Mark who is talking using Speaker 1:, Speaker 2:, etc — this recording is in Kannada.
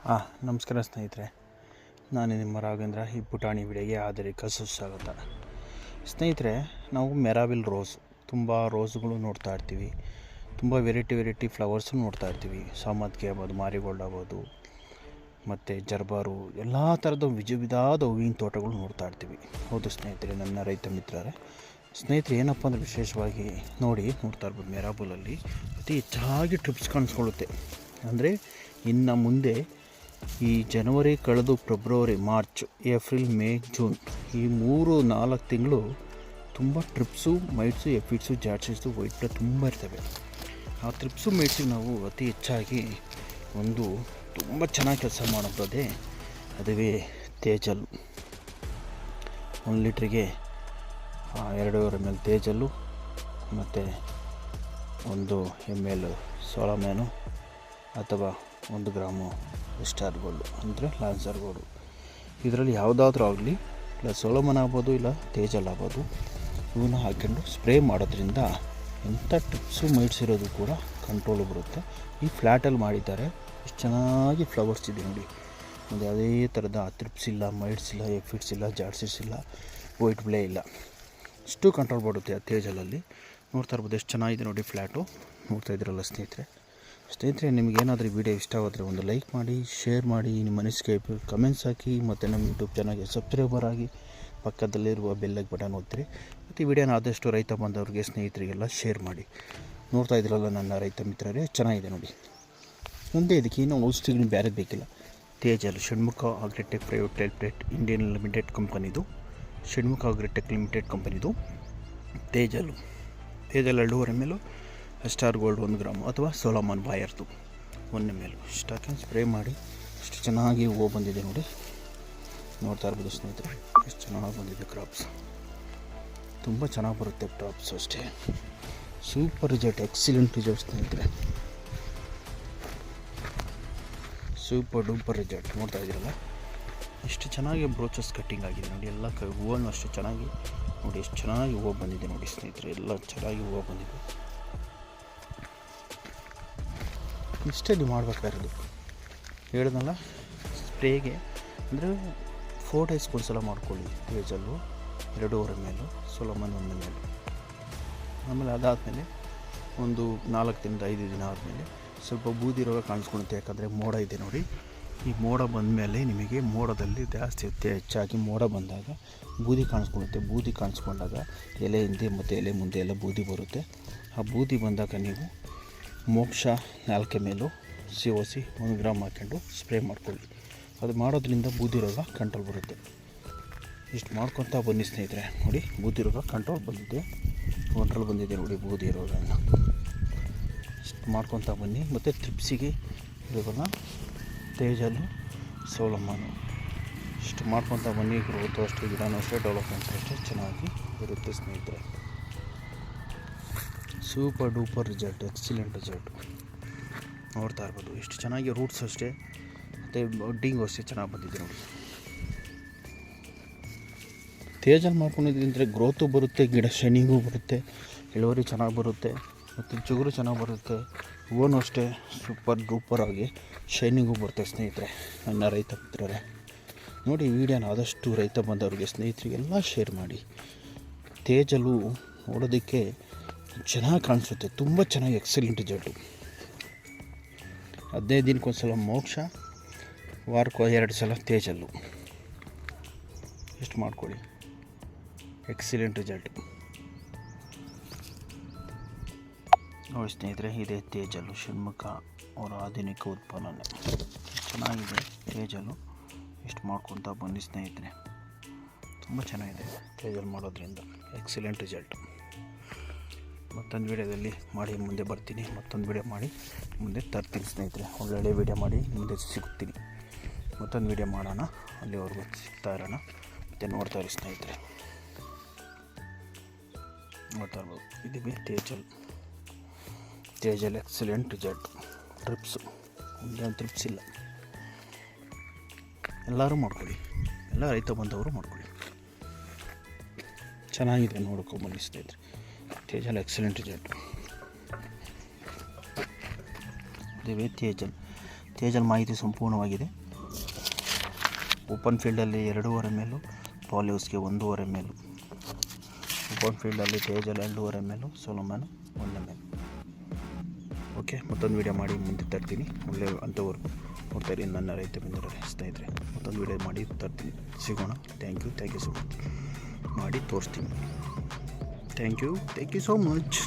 Speaker 1: ನಮಸ್ಕಾರ ಸ್ನೇಹಿತರೆ, ನಾನು ನಿಮ್ಮ ರಾಘವೇಂದ್ರ. ಈ ಪುಟಾಣಿ ವಿಡಿಯೋಗೆ ಆದರಿಕ ಸುಸ್ವಾಗತ. ಸ್ನೇಹಿತರೆ, ನಾವು ಮೆರಾವಿಲ್ ರೋಸ್ ತುಂಬ ರೋಸ್ಗಳು ನೋಡ್ತಾ ಇರ್ತೀವಿ. ತುಂಬ ವೆರೈಟಿ ಫ್ಲವರ್ಸು ನೋಡ್ತಾ ಇರ್ತೀವಿ. ಸಾಮತ್ಗೆ ಆಗ್ಬೋದು, ಮಾರಿಗೋಲ್ಡ್ ಆಗ್ಬೋದು, ಮತ್ತು ಜರ್ಬಾರು, ಎಲ್ಲ ಥರದ ವಿಧವಾದ ಹೂವಿನ ತೋಟಗಳು ನೋಡ್ತಾ ಇರ್ತೀವಿ. ಹೌದು ಸ್ನೇಹಿತರೆ, ನನ್ನ ರೈತ ಮಿತ್ರರೇ. ಸ್ನೇಹಿತರೆ, ಏನಪ್ಪ ಅಂದರೆ ವಿಶೇಷವಾಗಿ ನೋಡ್ತಾ ಇರ್ಬೋದು, ಮೆರಾಬುಲಲ್ಲಿ ಅತಿ ಹೆಚ್ಚಾಗಿ ಟ್ರಿಪ್ಸ್ ಕಾಣಿಸ್ಕೊಳ್ಳುತ್ತೆ. ಅಂದರೆ ಇನ್ನು ಮುಂದೆ ಈ ಜನವರಿ ಕಳೆದು February, March, April, May, June ಈ 3-4 ತಿಂಗಳು ತುಂಬ ಟ್ರಿಪ್ಸು, ಮೈಟ್ಸು, ಎಫಿಡ್ಸು, ಜಾಡ್ಸಿಸು, ವೈಟ್ ಬ್ಲಡ್ ತುಂಬ ಇರ್ತವೆ. ಆ ಟ್ರಿಪ್ಸು, ಮೈಟ್ಸಿಗೆ ನಾವು ಅತಿ ಹೆಚ್ಚಾಗಿ ತುಂಬ ಚೆನ್ನಾಗಿ ಕೆಲಸ ಮಾಡೋದೇ ಅದುವೇ ತೇಜಲ್ಲು. 1 ಲೀಟ್ರಿಗೆ 2.5 ml ತೇಜಲ್ಲು ಮತ್ತು 1 ml ಸೋಲಮ್ಯಾನು ಅಥವಾ 1 ಗ್ರಾಮು ಸ್ಟಾರ್ ಗೋಲ್ಡು ಅಂದರೆ ಲಾನ್ಸರ್ ಗೋಲ್ಡು. ಇದರಲ್ಲಿ ಯಾವುದಾದ್ರೂ ಆಗಲಿ, ಇಲ್ಲ ಸೋಲಮನ್ ಆಗ್ಬೋದು, ಇಲ್ಲ ತೇಜಲ್ ಆಗ್ಬೋದು, ಇವನ್ನ ಹಾಕ್ಕೊಂಡು ಸ್ಪ್ರೇ ಮಾಡೋದ್ರಿಂದ ಎಂಥ ಟಿಪ್ಸು ಮೈಟ್ಸ್ ಇರೋದು ಕೂಡ ಕಂಟ್ರೋಲ್ ಬರುತ್ತೆ. ಈ ಫ್ಲ್ಯಾಟಲ್ಲಿ ಮಾಡಿದ್ದಾರೆ, ಎಷ್ಟು ಚೆನ್ನಾಗಿ ಫ್ಲವರ್ಸ್ ಇದೆ ನೋಡಿ. ಒಂದು ಯಾವುದೇ ಥರದ ಟ್ರಿಪ್ಸ್ ಇಲ್ಲ, ಮೈಟ್ಸ್ ಇಲ್ಲ, ಎಫಿಡ್ಸ್ ಇಲ್ಲ, ಜಾಡ್ಸಿಸ್ ಇಲ್ಲ, ವೈಟ್ ಬ್ಲೇ ಇಲ್ಲ, ಇಷ್ಟು ಕಂಟ್ರೋಲ್ ಬರುತ್ತೆ ಆ ತೇಜಲಲ್ಲಿ. ನೋಡ್ತಾ ಇರ್ಬೋದು ಎಷ್ಟು ಚೆನ್ನಾಗಿದೆ ನೋಡಿ ಫ್ಲ್ಯಾಟು. ನೋಡ್ತಾ ಇದ್ದೀರಲ್ಲ ಸ್ನೇಹಿತರೆ, ನಿಮಗೇನಾದರೂ ವಿಡಿಯೋ ಇಷ್ಟ ಆದರೆ ಒಂದು ಲೈಕ್ ಮಾಡಿ, ಶೇರ್ ಮಾಡಿ, ನಿಮ್ಮ ಅನಿಸಿಕೆ ಕಮೆಂಟ್ಸ್ ಹಾಕಿ, ಮತ್ತು ನಮ್ಮ ಯೂಟ್ಯೂಬ್ ಚಾನಲ್ಗೆ ಸಬ್ಸ್ಕ್ರೈಬರ್ ಆಗಿ, ಪಕ್ಕದಲ್ಲಿರುವ ಬೆಲ್ಲೈಕ್ ಬಟನ್ ಒತ್ತಿರಿ. ಮತ್ತು ಈ ವಿಡಿಯೋನ ಆದಷ್ಟು ರೈತ ಬಂದವರಿಗೆ, ಸ್ನೇಹಿತರಿಗೆಲ್ಲ ಶೇರ್ ಮಾಡಿ. ನೋಡ್ತಾ ಇದ್ರಲ್ಲ ನನ್ನ ರೈತ ಮಿತ್ರರೇ, ಚೆನ್ನಾಗಿದೆ ನೋಡಿ. ಮುಂದೆ ಇದಕ್ಕೆ ಇನ್ನೂ ಔಷಧಿಗಳು ಬೇರೆ ಬೇಕಿಲ್ಲ. Tejal Shanmukha agritech private limited Indian limited ಕಂಪನಿದು, ಷಣ್ಮುಖ ಅಗ್ರಿಟೆಕ್ ಲಿಮಿಟೆಡ್ ಕಂಪನಿದು Tejal 2.5 ml, star gold 1 gram ಅಥವಾ ಸೋಲಮನ್ ಬಾಯರ್ದು 1 ml ಇಷ್ಟಾಕಿ ಸ್ಪ್ರೇ ಮಾಡಿ. ಎಷ್ಟು ಚೆನ್ನಾಗಿ ಹೂವು ಬಂದಿದೆ ನೋಡಿ. ನೋಡ್ತಾ ಇರ್ಬೋದು ಸ್ನೇಹಿತರೆ, ಎಷ್ಟು ಚೆನ್ನಾಗಿ ಬಂದಿದೆ ಕ್ರಾಪ್ಸ್. ತುಂಬ ಚೆನ್ನಾಗಿ ಬರುತ್ತೆ ಕ್ರಾಪ್ಸ್ ಅಷ್ಟೇ. ಸೂಪರ್ ರಿಸಲ್ಟ್, ಎಕ್ಸಿಲೆಂಟ್ ರಿಸಲ್ಟ್ ಸ್ನೇಹಿತರೆ, ಸೂಪರ್ ಡೂಪರ್ ರಿಸಲ್ಟ್. ನೋಡ್ತಾ ಇದ್ದೀರಲ್ಲ ಎಷ್ಟು ಚೆನ್ನಾಗಿ ಬ್ರೋಚಸ್ ಕಟ್ಟಿಂಗ್ ಆಗಿದೆ ನೋಡಿ. ಎಲ್ಲ ಹೂವನ್ನು ಅಷ್ಟು ಚೆನ್ನಾಗಿ ನೋಡಿ, ಎಷ್ಟು ಚೆನ್ನಾಗಿ ಹೂವು ಬಂದಿದೆ ನೋಡಿ ಸ್ನೇಹಿತರೆ, ಎಲ್ಲ ಚೆನ್ನಾಗಿ ಹೂವು ಬಂದಿದೆ. ಇಷ್ಟೇ ನೀವು ಮಾಡಬೇಕಾಗಿರೋದು. ಹೇಳಿದ್ನಲ್ಲ, ಸ್ಪ್ರೇಗೆ ಅಂದರೆ 4 ಡೇಸ್ಗೆ ಒಂದು ಸಲ ಮಾಡ್ಕೊಳ್ಳಿ. ತೇಜಲ್ಲು 2.5 ml, ಸೋಲಮನ್ 1 ml. ಆಮೇಲೆ ಅದಾದಮೇಲೆ ಒಂದು 4 ದಿನದಿಂದ 5 ದಿನ ಆದಮೇಲೆ ಸ್ವಲ್ಪ ಬೂದಿ ರೋಗ ಕಾಣಿಸ್ಕೊಳುತ್ತೆ. ಯಾಕಂದರೆ ಮೋಡ ಇದೆ ನೋಡಿ. ಈ ಮೋಡ ಬಂದ ಮೇಲೆ ನಿಮಗೆ ಮೋಡದಲ್ಲಿ ಜಾಸ್ತಿ ಹೆಚ್ಚಾಗಿ ಮೋಡ ಬಂದಾಗ ಬೂದಿ ಕಾಣಿಸ್ಕೊಳ್ಳುತ್ತೆ. ಬೂದಿ ಕಾಣಿಸ್ಕೊಂಡಾಗ ಎಲೆ ಹಿಂದೆ ಮತ್ತು ಎಲೆ ಮುಂದೆ ಎಲ್ಲ ಬೂದಿ ಬರುತ್ತೆ. ಆ ಬೂದಿ ಬಂದಾಗ ನೀವು ಮೋಕ್ಷ 4 ml, COC 1 ಗ್ರಾಮ್ ಹಾಕ್ಕೊಂಡು ಸ್ಪ್ರೇ ಮಾಡ್ಕೊಳ್ಳಿ. ಅದು ಮಾಡೋದ್ರಿಂದ ಬೂದಿ ರೋಗ ಕಂಟ್ರೋಲ್ ಬರುತ್ತೆ. ಇಷ್ಟು ಮಾಡ್ಕೊತಾ ಬನ್ನಿ ಸ್ನೇಹಿತರೆ. ನೋಡಿ, ಬೂದಿ ರೋಗ ಕಂಟ್ರೋಲ್ ಬಂದಿದೆ ನೋಡಿ ಬೂದಿ ರೋಗನ. ಇಷ್ಟು ಮಾಡ್ಕೊತಾ ಬನ್ನಿ. ಮತ್ತು ಟ್ರಿಪ್ಸಿಗೆ ಇರೋದನ್ನ ತೇಜಲ್ಲು, ಸೋಲಮನ್ನು ಇಷ್ಟು ಮಾಡ್ಕೊತಾ ಬನ್ನಿ. ಗ್ರೋತು ಅಷ್ಟೇ, ಗಿಡನೂ ಅಷ್ಟೇ, ಡೆವಲಪ್ಮೆಂಟ್ ಅಷ್ಟೇ ಚೆನ್ನಾಗಿ ಇರುತ್ತೆ ಸ್ನೇಹಿತರೆ. Super duper result, excellent result. ನೋಡ್ತಾ ಇರ್ಬೋದು ಎಷ್ಟು ಚೆನ್ನಾಗಿ ರೂಟ್ಸ್ ಅಷ್ಟೇ, ಮತ್ತು ಬಡ್ಡಿಂಗು ಅಷ್ಟೇ ಚೆನ್ನಾಗಿ ಬಂದಿದೆ ನೋಡಿ. ತೇಜಲ್ ಮಾಡ್ಕೊಂಡಿದ್ದಂದರೆ ಗ್ರೋತು ಬರುತ್ತೆ, ಗಿಡ ಶೈನಿಂಗು ಬರುತ್ತೆ, ಇಳುವರಿ ಚೆನ್ನಾಗಿ ಬರುತ್ತೆ, ಮತ್ತು ಚಿಗುರು ಚೆನ್ನಾಗಿ ಬರುತ್ತೆ. ಹೂವೂ ಅಷ್ಟೇ ಸೂಪರ್ ಡೂಪರ್ ಆಗಿ ಶೈನಿಂಗು ಬರುತ್ತೆ ಸ್ನೇಹಿತರೆ. ನನ್ನ ರೈತ ಮಿತ್ರರೇ, ನೋಡಿ ವಿಡಿಯೋನ ಆದಷ್ಟು ರೈತ ಬಂದವರಿಗೆ, ಸ್ನೇಹಿತರಿಗೆಲ್ಲ ಶೇರ್ ಮಾಡಿ. ತೇಜಲು ನೋಡೋದಕ್ಕೆ ಚೆನ್ನಾಗಿ ಕಾಣಿಸುತ್ತೆ, ತುಂಬ ಚೆನ್ನಾಗಿ ಎಕ್ಸಲೆಂಟ್ ರಿಸಲ್ಟು. 15 ದಿನಕ್ಕೊಂದು ಸಲ ಮೋಕ್ಷ, ವಾರಕ್ಕೆ 2 ಸಲ ತೇಜಲ್ಲು. ಎಷ್ಟು ಮಾಡ್ಕೊಳ್ಳಿ, ಎಕ್ಸಿಲೆಂಟ್ ರಿಸಲ್ಟು ನೋಡಿ ಸ್ನೇಹಿತರೆ. ಇದೇ ತೇಜಲ್ಲು, ಷಣ್ಮುಖ ಅವರ ಆಧುನಿಕ ಉತ್ಪನ್ನನೇ. ಚೆನ್ನಾಗಿದೆ ತೇಜಲ್ಲು. ಇಷ್ಟು ಮಾಡ್ಕೊತಾ ಬನ್ನಿ ಸ್ನೇಹಿತರೆ, ತುಂಬ ಚೆನ್ನಾಗಿದೆ ತೇಜಲ್ ಮಾಡೋದ್ರಿಂದ, ಎಕ್ಸಿಲೆಂಟ್ ರಿಸಲ್ಟು. ಮತ್ತೊಂದು ವೀಡಿಯೋದಲ್ಲಿ ಮಾಡಿ ಮುಂದೆ ಬರ್ತೀನಿ. ಮತ್ತೊಂದು ವೀಡಿಯೋ ಮಾಡಿ ಮುಂದೆ ತರ್ತೀನಿ ಸ್ನೇಹಿತರೆ. ಒಳ್ಳೊಳ್ಳೆ ವೀಡಿಯೋ ಮಾಡಿ ಮುಂದೆ ಸಿಗ್ತೀನಿ. ಮತ್ತೊಂದು ವೀಡಿಯೋ ಮಾಡೋಣ, ಅಲ್ಲಿವರೆಗೂ ಸಿಗ್ತಾ ಇರೋಣ. ಮತ್ತು ನೋಡ್ತಾ ಇರಿ ಸ್ನೇಹಿತರೆ. ನೋಡ್ತಾ ಇರ್ಬೋದು, ಇದು ತೇಜಲ್ ಎಕ್ಸಲೆಂಟ್ ರಿಸಲ್ಟ್. ಟ್ರಿಪ್ಸು ಒಂದೇನು ಟ್ರಿಪ್ಸ್ ಇಲ್ಲ, ಎಲ್ಲರೂ ಮಾಡ್ಕೊಳ್ಳಿ, ಎಲ್ಲ ರೈತ ಬಂದವರು ಮಾಡ್ಕೊಳ್ಳಿ. ಚೆನ್ನಾಗಿದೆ, ನೋಡ್ಕೊಂಬನ್ನಿ ಸ್ನೇಹಿತರೆ. Tejal excellent result. ಇದುವೇ ತೇಜಲ್. ತೇಜಲ್ ಮಾಹಿತಿ ಸಂಪೂರ್ಣವಾಗಿದೆ. ಓಪನ್ ಫೀಲ್ಡಲ್ಲಿ 2.5 ಮೇಲು, ಪಾಲಿಹೌಸ್ಗೆ 1.5 ಮೇಲು. ಓಪನ್ ಫೀಲ್ಡಲ್ಲಿ ತೇಜಲ್ 2.5 ಮೇಲು, ಸೊಲೊಮನ್ 1 ಮೇಲು. ಓಕೆ, ಮತ್ತೊಂದು ವೀಡಿಯೋ ಮಾಡಿ ಮುಂದೆ ತರ್ತೀನಿ. ಒಳ್ಳೆ ಅಂಥವ್ರು ನೋಡ್ತಾಯಿರಿ ನನ್ನ ರೈತ ಬಂದಿದ್ದಾರೆ ಸ್ನೇಹಿತರೆ. ಮತ್ತೊಂದು ವೀಡಿಯೋ ಮಾಡಿ ತರ್ತೀನಿ, ಸಿಗೋಣ. Thank you so much. ಮಾಡಿ ತೋರಿಸ್ತೀನಿ. Thank you so much.